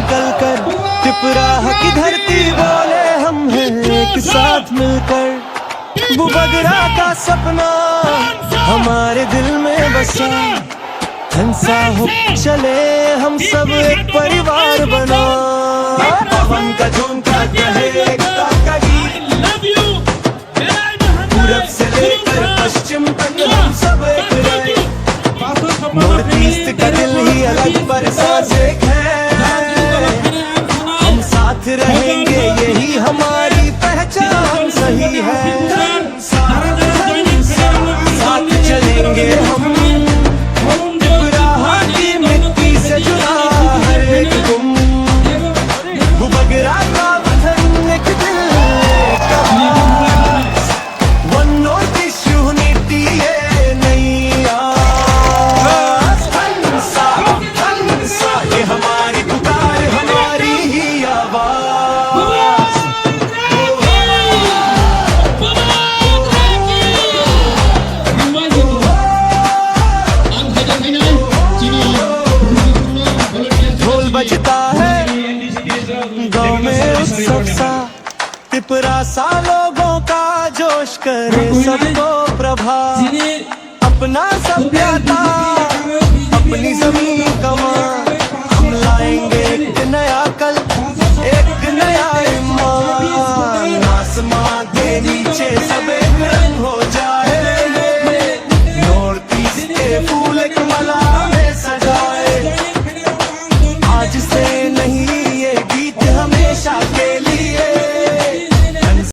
निकल कर तिपरा की धरती बोले हम हैं एक साथ मिलकर। बुबगरा का सपना हमारे दिल में बसा, हंसा हो चले हम सब एक परिवार बना। पवन का झोंका कहे एकता का गीत, पूरब से लेकर पश्चिम तक हम सब एक रहे। नॉर्थ ईस्ट का दिल ही अलग पर साथ एक है, हम साथ रहेंगे यही हमारी पहचान सही है। साथ चलेंगे हम, तिपरा की मिट्टी से जुड़ा हर एक गुम। बुबगरा का वतन एक दिल का पास, वन नॉर्थ ईस्ट यूनिटी ये नई आस। हंसा हंसा ये हमारी पुकार, हमारी ही आवाज। ढोल बजता है गाँव में उत्सव सा, तिपरा सा लोगों का जोश करे सबको प्रभाव। अपना सभ्यता अपनी जमीन कमा,